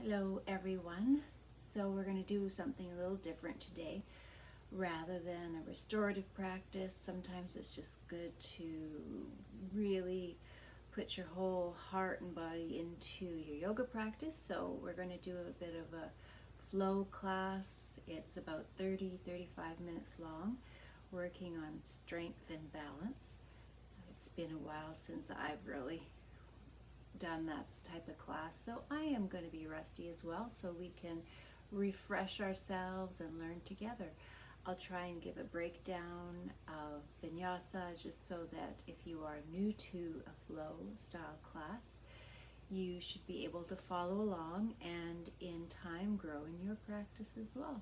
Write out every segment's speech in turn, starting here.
Hello everyone. So we're going to do something a little different today. Rather than a restorative practice, sometimes it's just good to really put your whole heart and body into your yoga practice. So we're going to do a bit of a flow class. It's about 30-35 minutes long, working on strength and balance. It's been a while since I've really done that type of class, so I am going to be rusty as well, so we can refresh ourselves and learn together. I'll try and give a breakdown of Vinyasa just so that if you are new to a flow style class, you should be able to follow along and in time grow in your practice as well.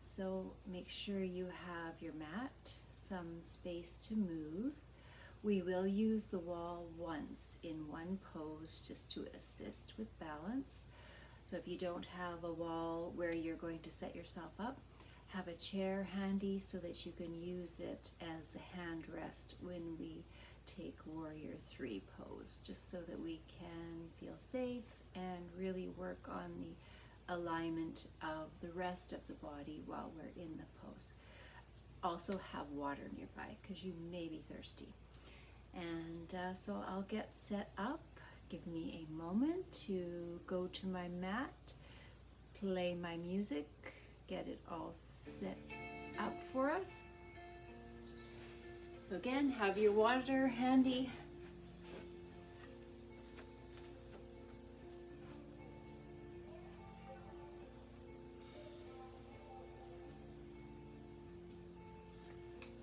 So make sure you have your mat, some space to move. We will use the wall once in one pose just to assist with balance. So if you don't have a wall where you're going to set yourself up, have a chair handy so that you can use it as a hand rest when we take Warrior 3 pose, just so that we can feel safe and really work on the alignment of the rest of the body while we're in the pose. Also have water nearby because you may be thirsty. And so I'll get set up. Give me a moment to go to my mat, play my music, get it all set up for us. So again, have your water handy.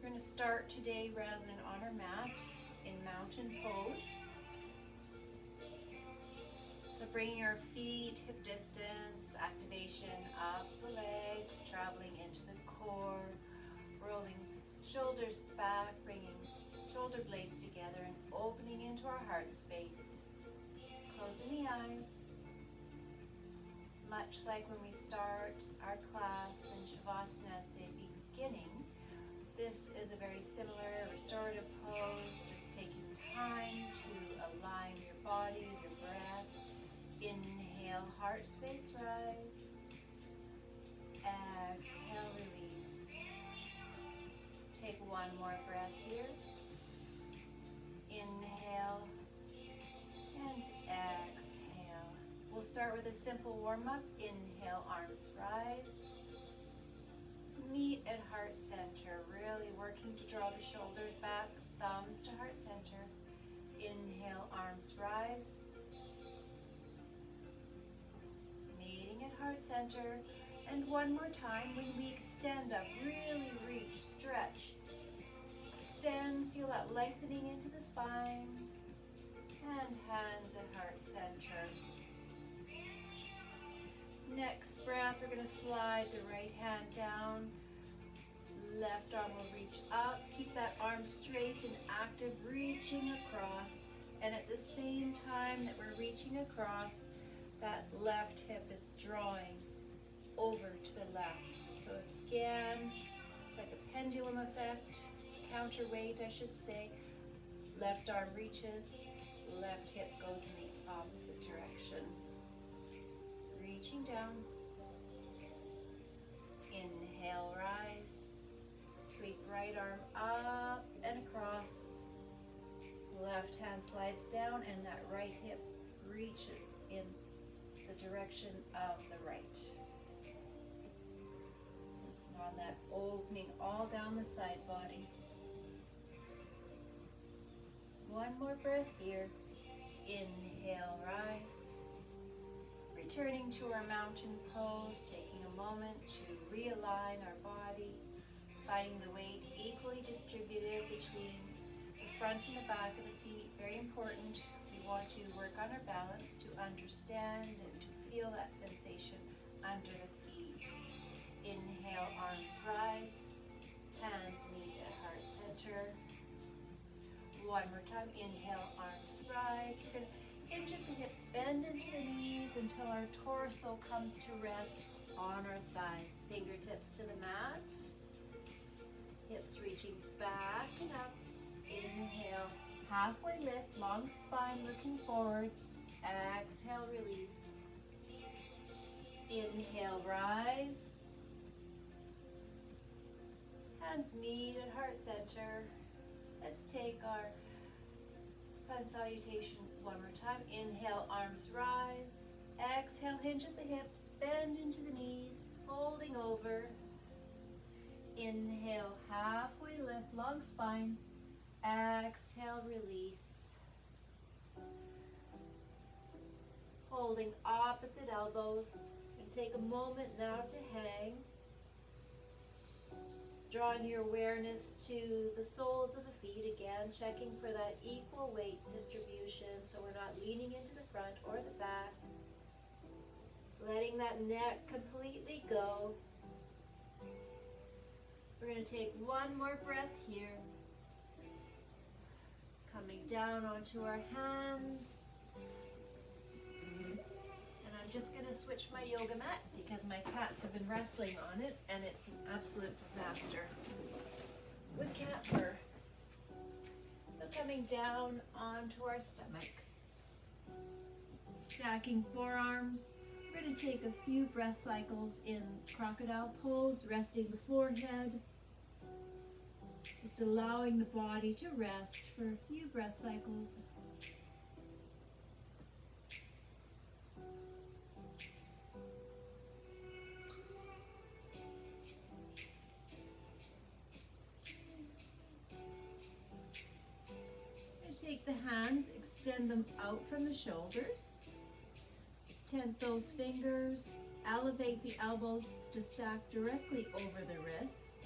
We're going to start today rather than on our mat in mountain pose. So bringing our feet hip distance, activation up the legs, traveling into the core, rolling shoulders back, bringing shoulder blades together and opening into our heart space. Closing the eyes. Much like when we start our class in Shavasana at the beginning, this is a very similar restorative pose, just taking time to align your body, your breath. Inhale, heart space, rise. Exhale, release. Take one more breath here. Inhale and exhale. We'll start with a simple warm-up. Inhale, arms rise. Meet at heart center, really working to draw the shoulders back, thumbs to heart center. Inhale, arms rise. Meeting at heart center. And one more time, when we extend up, really reach, stretch. Extend, feel that lengthening into the spine. And hands at heart center. Next breath, we're going to slide the right hand down. Left arm will reach up. Keep that arm straight and active, reaching across. And at the same time that we're reaching across, that left hip is drawing over to the left. So again, it's like a pendulum effect, counterweight I should say. Left arm reaches, left hip goes in the opposite direction. Reaching down. Inhale, rise. Sweep right arm up and across. Left hand slides down and that right hip reaches in the direction of the right. And on that opening all down the side body. One more breath here. Inhale, rise. Returning to our mountain pose, taking a moment to realign our body, finding the weight equally distributed between the front and the back of the feet. Very important. We want to work on our balance, to understand and to feel that sensation under the feet. Inhale, arms rise, hands meet at heart center. One more time, inhale, arms rise. We're going to hinge at the hips, bend into the knees until our torso comes to rest on our thighs. Fingertips to the mat. Hips reaching back and up. Inhale, halfway lift, long spine looking forward. Exhale, release. Inhale, rise. Hands meet at heart center. Let's take our sun salutation one more time. Inhale, arms rise. Exhale, hinge at the hips, bend into the knees, folding over. Inhale, halfway lift, long spine. Exhale, release. Holding opposite elbows. And take a moment now to hang. Drawing your awareness to the soles of the feet again, checking for that equal weight distribution so we're not leaning into the front or the back. Letting that neck completely go. We're going to take one more breath here. Coming down onto our hands. And I'm just going to switch my yoga mat because my cats have been wrestling on it and it's an absolute disaster with cat fur. So coming down onto our stomach. Stacking forearms. We're going to take a few breath cycles in crocodile pose, resting the forehead. Just allowing the body to rest for a few breath cycles. Take the hands, extend them out from the shoulders. Tent those fingers, elevate the elbows to stack directly over the wrists,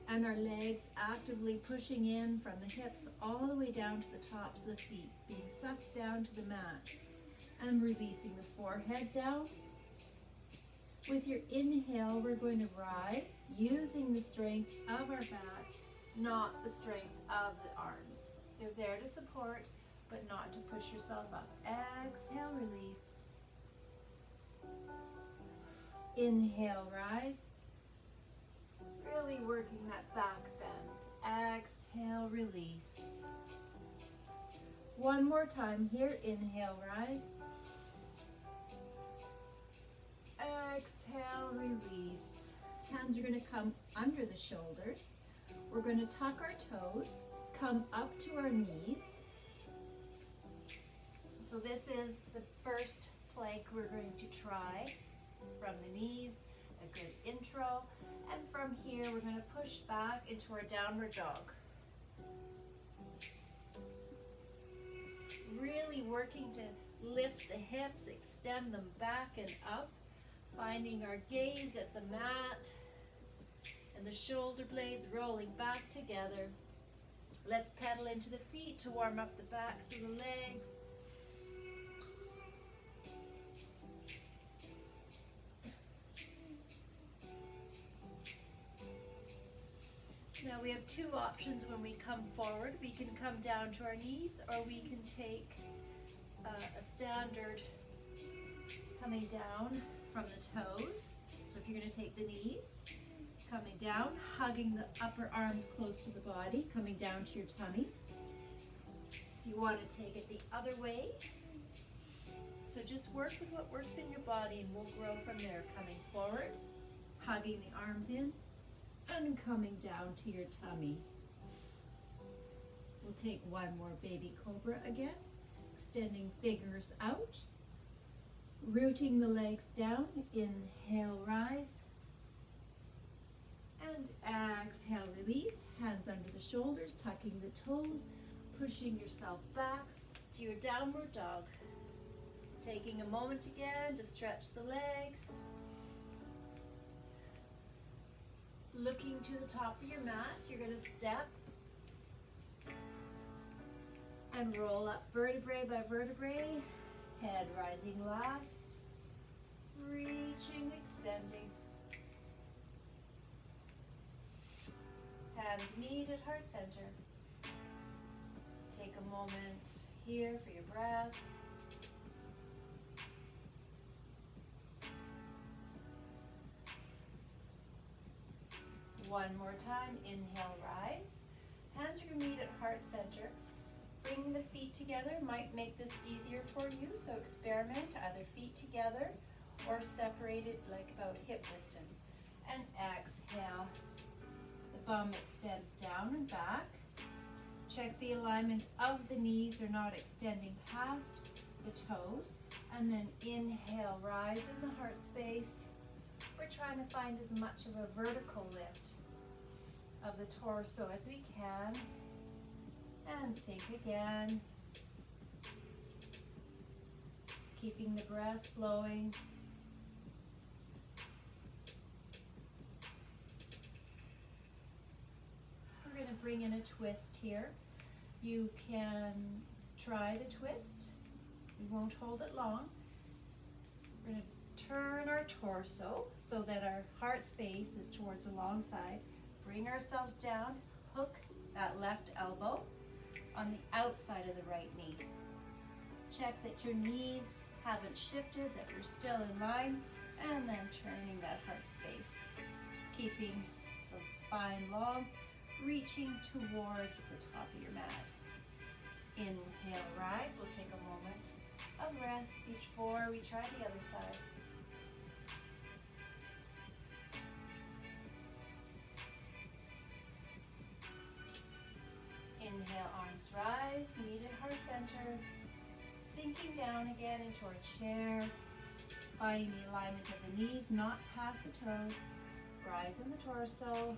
and our legs actively pushing in from the hips all the way down to the tops of the feet, being sucked down to the mat, and releasing the forehead down. With your inhale, we're going to rise, using the strength of our back, not the strength of the arms. They're there to support, but not to push yourself up. Exhale, release. Inhale, rise. Really working that back bend. Exhale, release. One more time here. Inhale, rise. Exhale, release. Hands are going to come under the shoulders. We're going to tuck our toes. Come up to our knees. So this is the first plank we're going to try from the knees, a good intro. And from here, we're going to push back into our downward dog. Really working to lift the hips, extend them back and up, finding our gaze at the mat and the shoulder blades rolling back together. Let's pedal into the feet to warm up the backs of the legs. Now we have two options when we come forward. We can come down to our knees, or we can take a standard coming down from the toes. So if you're going to take the knees, coming down, hugging the upper arms close to the body, coming down to your tummy. If you want to take it the other way, so just work with what works in your body and we'll grow from there. Coming forward, hugging the arms in, and coming down to your tummy. We'll take one more baby cobra again, extending fingers out, rooting the legs down. Inhale, rise. And exhale, release. Hands under the shoulders, tucking the toes, pushing yourself back to your downward dog. Taking a moment again to stretch the legs. Looking to the top of your mat, you're going to step and roll up vertebrae by vertebrae. Head rising last. Reaching, extending. Hands meet at heart center. Take a moment here for your breath. One more time, inhale, rise. Hands are going to meet at heart center. Bringing the feet together might make this easier for you, so experiment either feet together or separated like about hip distance. And exhale. The bum extends down and back. Check the alignment of the knees. They're not extending past the toes. And then inhale, rise in the heart space. We're trying to find as much of a vertical lift of the torso as we can. And sink again. Keeping the breath flowing. We're going to bring in a twist here. You can try the twist. We won't hold it long. We're going to turn our torso so that our heart space is towards the long side. Bring ourselves down. Hook that left elbow on the outside of the right knee. Check that your knees haven't shifted, that you're still in line, and then turning that heart space. Keeping the spine long, reaching towards the top of your mat. Inhale, rise. We'll take a moment of rest before we try the other side. Inhale, arms rise, knee to heart center. Sinking down again into our chair. Finding the alignment of the knees, not past the toes. Rise in the torso.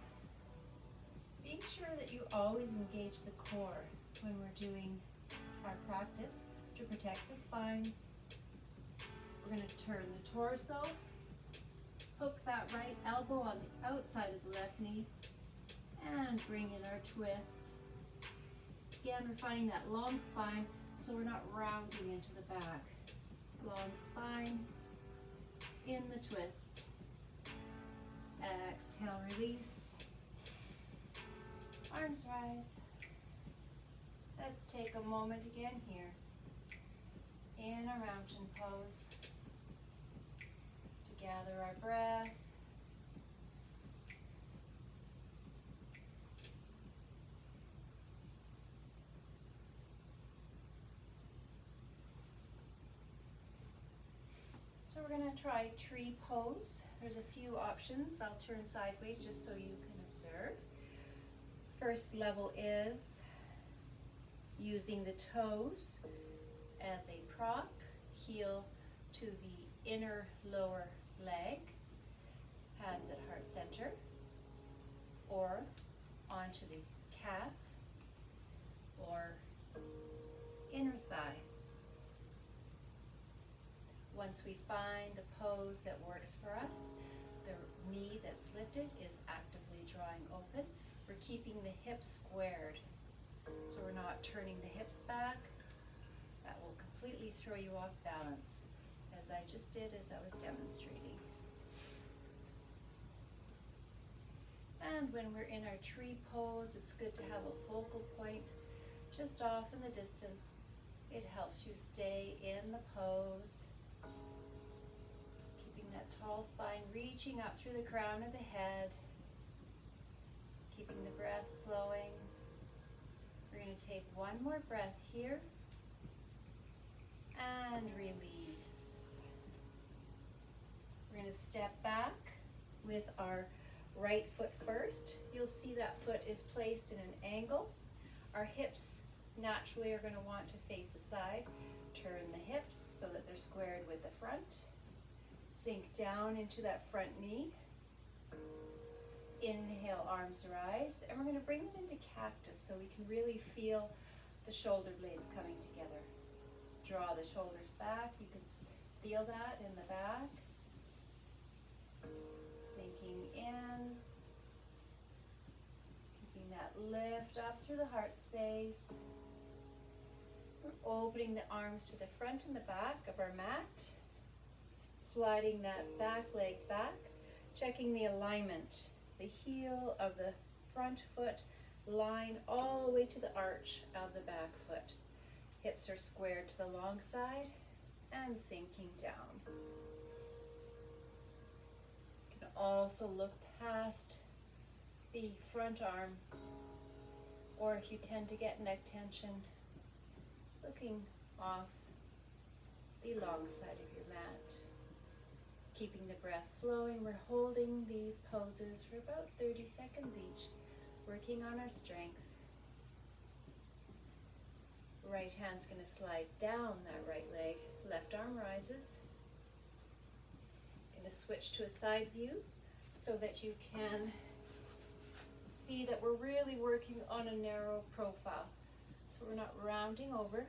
Being sure that you always engage the core when we're doing our practice to protect the spine. We're going to turn the torso. Hook that right elbow on the outside of the left knee. And bring in our twist. Again, we're finding that long spine so we're not rounding into the back. Long spine in the twist. Exhale, release. Arms rise. Let's take a moment again here in a mountain pose to gather our breath. So we're going to try tree pose. There's a few options. I'll turn sideways just so you can observe. First level is using the toes as a prop, heel to the inner lower leg, hands at heart center, or onto the calf or inner thigh. Once we find the pose that works for us, the knee that's lifted is actively drawing open. We're keeping the hips squared, so we're not turning the hips back. That will completely throw you off balance, as I just did as I was demonstrating. And when we're in our tree pose, it's good to have a focal point just off in the distance. It helps you stay in the pose. That tall spine reaching up through the crown of the head, keeping the breath flowing. We're going to take one more breath here and release. We're going to step back with our right foot first. You'll see that foot is placed in an angle. Our hips naturally are going to want to face the side. Turn the hips so that they're squared with the front. Sink down into that front knee. Inhale, arms rise, and we're going to bring them into cactus so we can really feel the shoulder blades coming together. Draw the shoulders back. You can feel that in the back. Sinking in. Keeping that lift up through the heart space. We're opening the arms to the front and the back of our mat. Sliding that back leg back, checking the alignment. The heel of the front foot line all the way to the arch of the back foot. Hips are squared to the long side and sinking down. You can also look past the front arm, or if you tend to get neck tension, looking off the long side of your mat. Keeping the breath flowing. We're holding these poses for about 30 seconds each, working on our strength. Right hand's going to slide down that right leg. Left arm rises. Going to switch to a side view so that you can see that we're really working on a narrow profile. So we're not rounding over.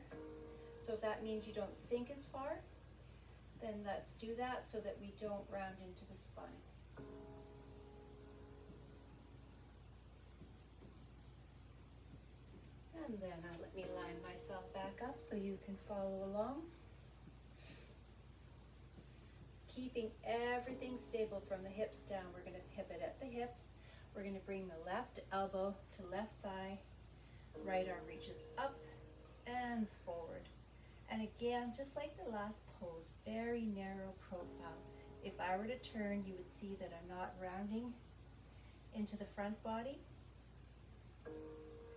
So if that means you don't sink as far, then let's do that so that we don't round into the spine. And then let me line myself back up so you can follow along. Keeping everything stable from the hips down. We're going to pivot at the hips. We're going to bring the left elbow to left thigh. Right arm reaches up and forward. And again, just like the last pose, very narrow profile. If I were to turn, you would see that I'm not rounding into the front body.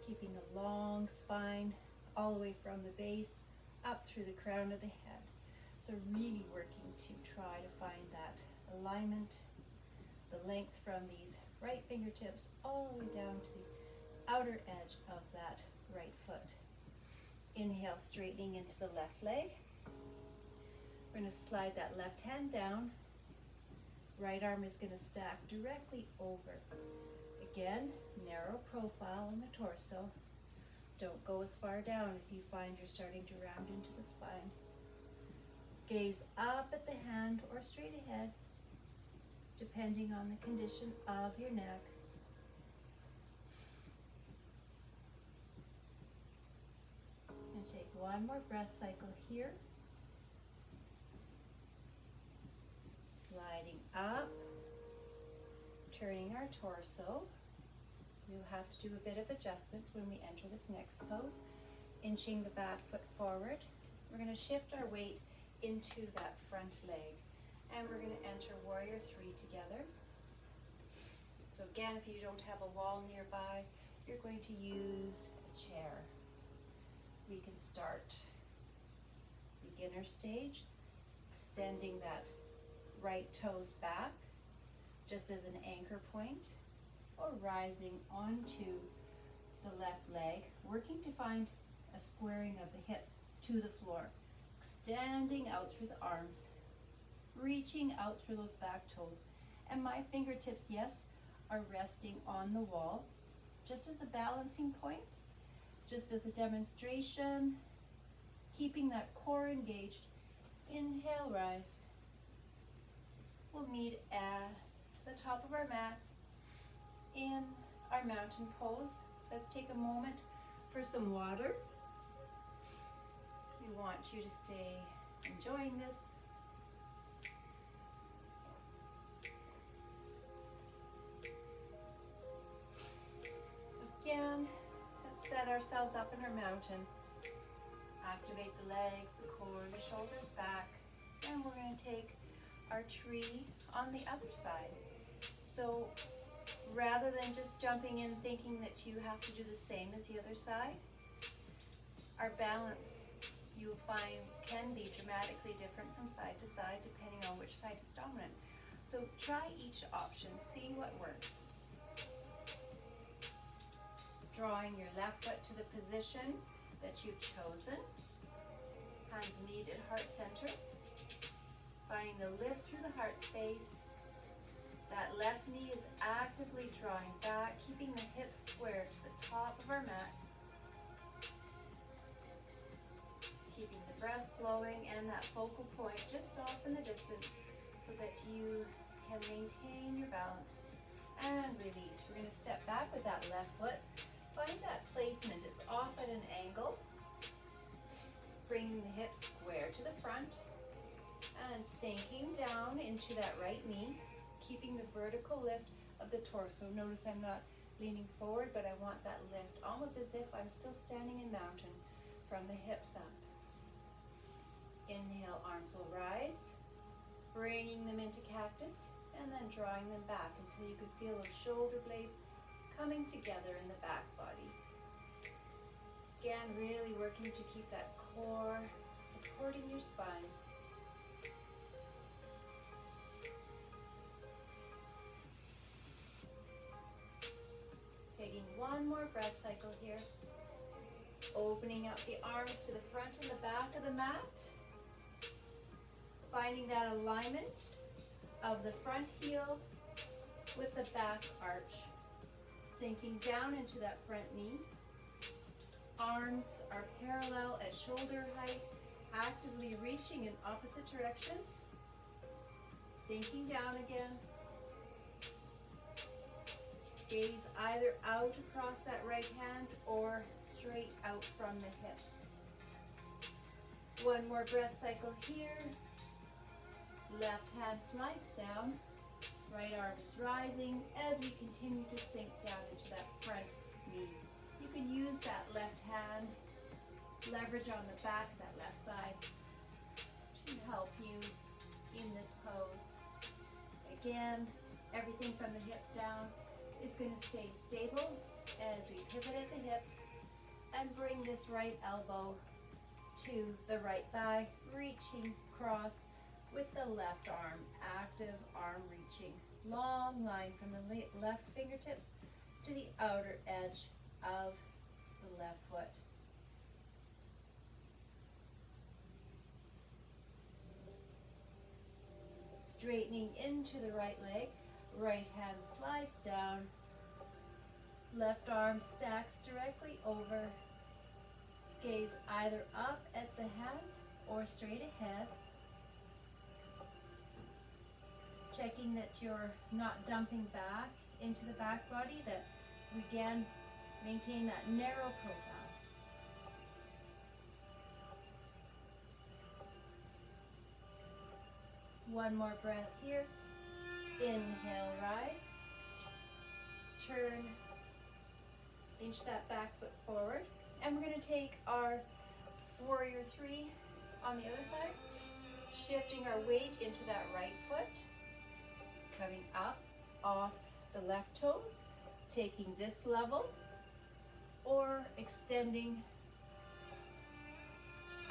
Keeping a long spine all the way from the base up through the crown of the head. So really working to try to find that alignment, the length from these right fingertips all the way down to the outer edge of that right foot. Inhale, straightening into the left leg. We're going to slide that left hand down. Right arm is going to stack directly over. Again, narrow profile on the torso. Don't go as far down if you find you're starting to round into the spine. Gaze up at the hand or straight ahead, depending on the condition of your neck. And take one more breath cycle here. Sliding up, turning our torso. We'll have to do a bit of adjustments when we enter this next pose. Inching the back foot forward. We're going to shift our weight into that front leg. And we're going to enter Warrior 3 together. So again, if you don't have a wall nearby, you're going to use a chair. We can start beginner stage, extending that right toes back, just as an anchor point, or rising onto the left leg, working to find a squaring of the hips to the floor, extending out through the arms, reaching out through those back toes. And my fingertips, yes, are resting on the wall, just as a balancing point, just as a demonstration, keeping that core engaged. Inhale, rise. We'll meet at the top of our mat in our mountain pose. Let's take a moment for some water. We want you to stay enjoying this. So again, let's set ourselves up in our mountain. Activate the legs, the core, the shoulders back, and we're going to take our tree on the other side. So rather than just jumping in thinking that you have to do the same as the other side, our balance, you'll find, can be dramatically different from side to side depending on which side is dominant. So try each option, see what works. Drawing your left foot to the position that you've chosen. Hands meet at heart center. Finding the lift through the heart space. That left knee is actively drawing back, keeping the hips square to the top of our mat. Keeping the breath flowing and that focal point just off in the distance so that you can maintain your balance. And release. We're going to step back with that left foot. Find that placement. It's off at an angle. Bringing the hips square to the front. And sinking down into that right knee, keeping the vertical lift of the torso. Notice I'm not leaning forward, but I want that lift, almost as if I'm still standing in mountain from the hips up. Inhale, arms will rise, bringing them into cactus, and then drawing them back until you can feel those shoulder blades coming together in the back body. Again, really working to keep that core supporting your spine. taking one more breath cycle here. Opening up the arms to the front and the back of the mat. Finding that alignment of the front heel with the back arch. Sinking down into that front knee. Arms are parallel at shoulder height, actively reaching in opposite directions. Sinking down again. Gaze either out across that right hand or straight out from the hips. One more breath cycle here. Left hand slides down. Right arm is rising as we continue to sink down into that front knee. You can use that left hand, leverage on the back of that left thigh to help you in this pose. Again, everything from the hip down is going to stay stable as we pivot at the hips and bring this right elbow to the right thigh, reaching across with the left arm, active arm reaching. Long line from the left fingertips to the outer edge of the left foot. Straightening into the right leg, right hand slides down, left arm stacks directly over, gaze either up at the hand or straight ahead. Checking that you're not dumping back into the back body, that we again maintain that narrow profile. One more breath here. Inhale, rise. Let's turn, inch that back foot forward. And we're going to take our warrior three on the other side, shifting our weight into that right foot, coming up off the left toes, taking this level, or extending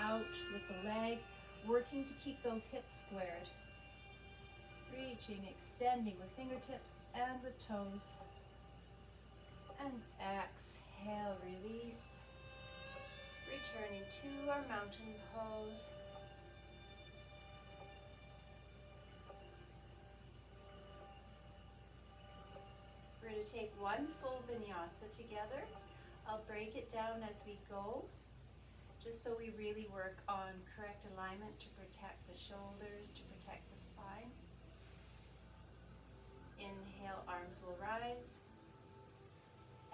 out with the leg, working to keep those hips squared. Reaching, extending with fingertips and with toes. And exhale, release. Returning to our mountain pose. We're going to take one full vinyasa together. I'll break it down as we go, just so we really work on correct alignment to protect the shoulders, to protect the spine. Inhale, arms will rise.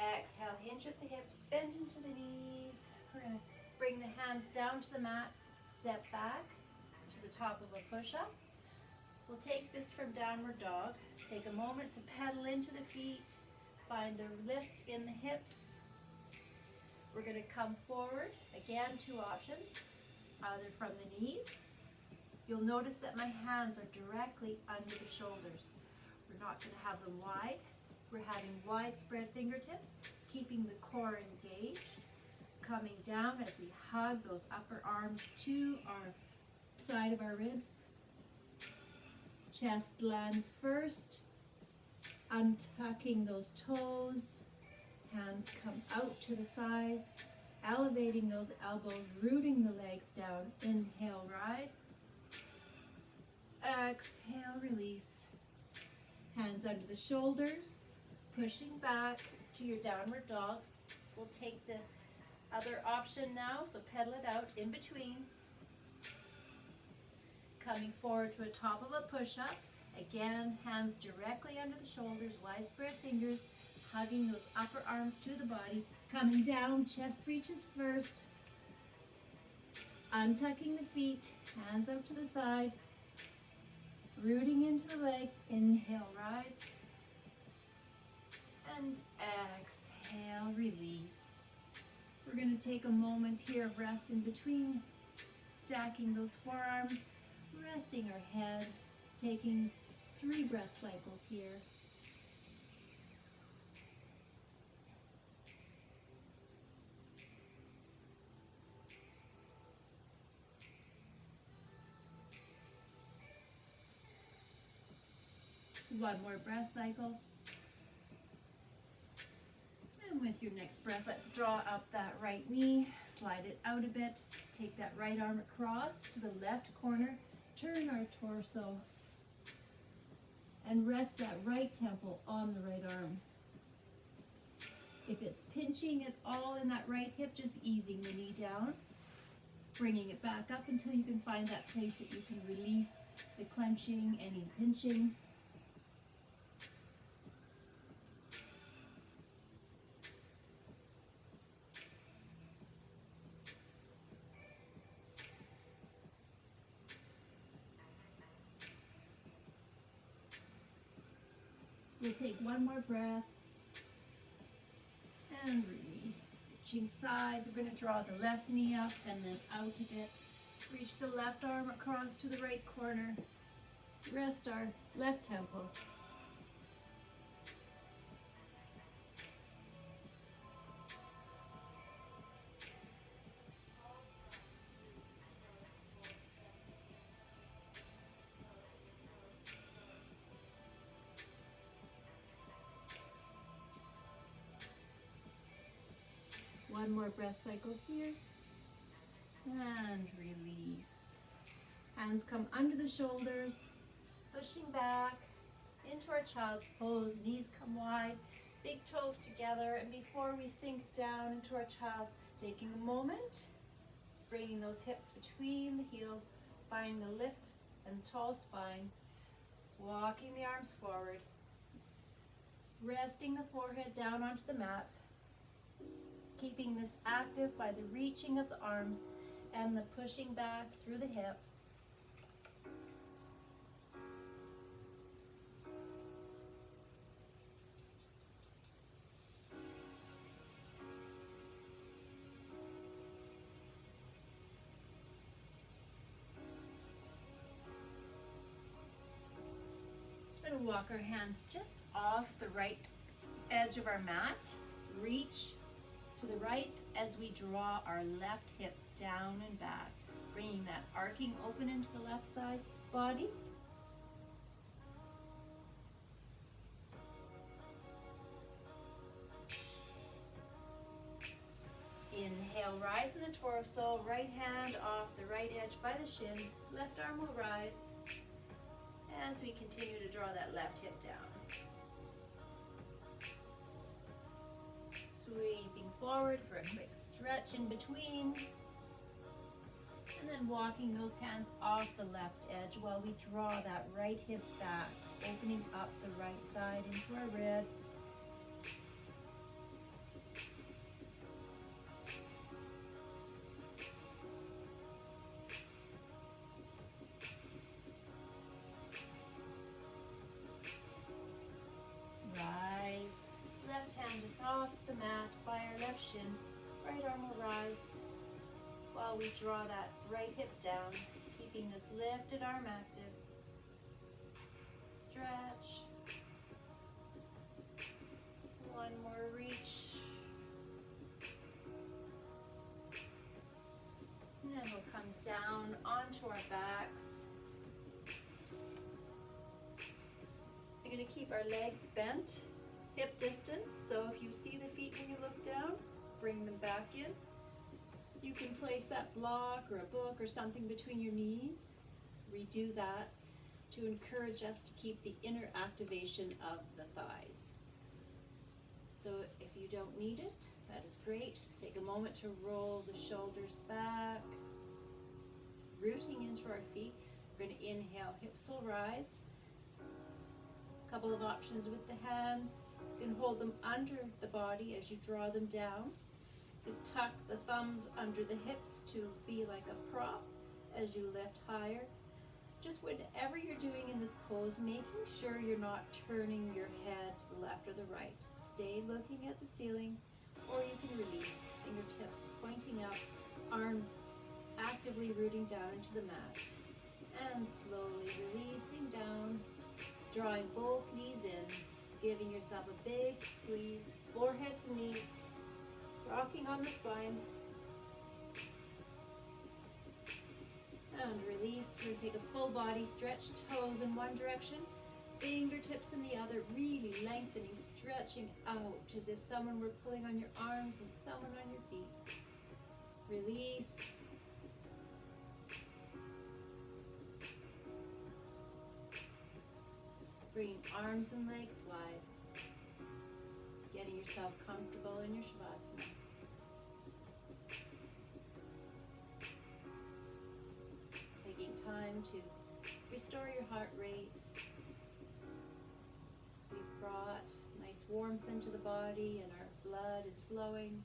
Exhale, hinge at the hips, bend into the knees. We're going to bring the hands down to the mat, step back to the top of a push-up. We'll take this from downward dog. Take a moment to pedal into the feet, find the lift in the hips. We're going to come forward. Again, two options, either from the knees. You'll notice that my hands are directly under the shoulders. We're not going to have them wide. We're having widespread fingertips, keeping the core engaged. Coming down as we hug those upper arms to our side of our ribs. Chest lands first, untucking those toes. Hands come out to the side, elevating those elbows, rooting the legs down. Inhale, rise. Exhale, release. Hands under the shoulders, pushing back to your downward dog. We'll take the other option now, so pedal it out in between. Coming forward to a top of a push-up. Again, hands directly under the shoulders, widespread fingers, hugging those upper arms to the body. Coming down, chest reaches first. Untucking the feet, hands out to the side. Rooting into the legs. Inhale, rise. And exhale, release. We're going to take a moment here of rest in between, stacking those forearms, resting our head, taking 3 breath cycles here. One more breath cycle. And with your next breath, let's draw up that right knee, slide it out a bit, take that right arm across to the left corner, turn our torso, and rest that right temple on the right arm. If it's pinching at all in that right hip, just easing the knee down, bringing it back up until you can find that place that you can release the clenching, any pinching. We'll take one more breath and release. Switching sides, we're going to draw the left knee up and then out a bit. Reach the left arm across to the right corner. Rest our left temple. One more breath cycle here. And release. Hands come under the shoulders, pushing back into our child's pose. Knees come wide, big toes together. And before we sink down into our child, taking a moment, bringing those hips between the heels, finding the lift and tall spine, walking the arms forward, resting the forehead down onto the mat, keeping this active by the reaching of the arms and the pushing back through the hips. And walk our hands just off the right edge of our mat. Reach to the right as we draw our left hip down and back, bringing that arcing open into the left side body. Inhale, rise in the torso, right hand off the right edge by the shin, left arm will rise as we continue to draw that left hip down. Sweeping forward for a quick stretch in between. And then walking those hands off the left edge while we draw that right hip back, opening up the right side into our ribs. Rise. Left hand just off the mat by our left shin. Right arm will rise while we draw that right hip down, keeping this lifted arm active. Stretch. One more reach. And then we'll come down onto our backs. We're going to keep our legs bent, hip distance, so if you see the feet when you look down, bring them back in. You can place that block or a book or something between your knees. Redo that to encourage us to keep the inner activation of the thighs. So if you don't need it, that is great. Take a moment to roll the shoulders back, rooting into our feet. We're going to inhale, hips will rise. A couple of options with the hands. You can hold them under the body as you draw them down. You tuck the thumbs under the hips to be like a prop as you lift higher. Just whatever you're doing in this pose, making sure you're not turning your head to the left or the right. Stay looking at the ceiling, or you can release, fingertips pointing up, arms actively rooting down into the mat. And slowly releasing down, drawing both knees in, giving yourself a big squeeze, forehead to knees, rocking on the spine. And release. We're going to take a full body stretch, toes in one direction, fingertips in the other, really lengthening, stretching out as if someone were pulling on your arms and someone on your feet. Release. Bringing arms and legs wide. Getting yourself comfortable in your Shavasana. Taking time to restore your heart rate. We've brought nice warmth into the body and our blood is flowing.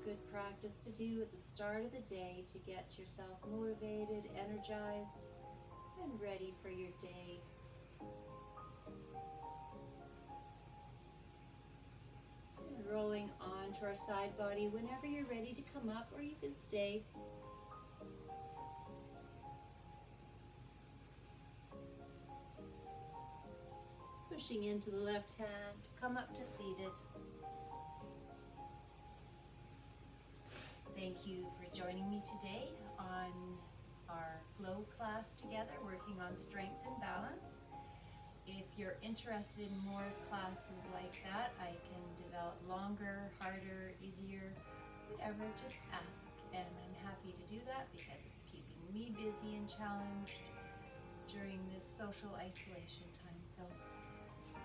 Good practice to do at the start of the day to get yourself motivated, energized, and ready for your day. And rolling on to our side body whenever you're ready to come up, or you can stay. Pushing into the left hand, come up to seated. Thank you for joining me today on our flow class together, working on strength and balance. If you're interested in more classes like that, I can develop longer, harder, easier, whatever, just ask. And I'm happy to do that because it's keeping me busy and challenged during this social isolation time. So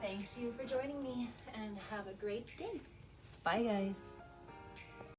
thank you for joining me and have a great day. Bye guys.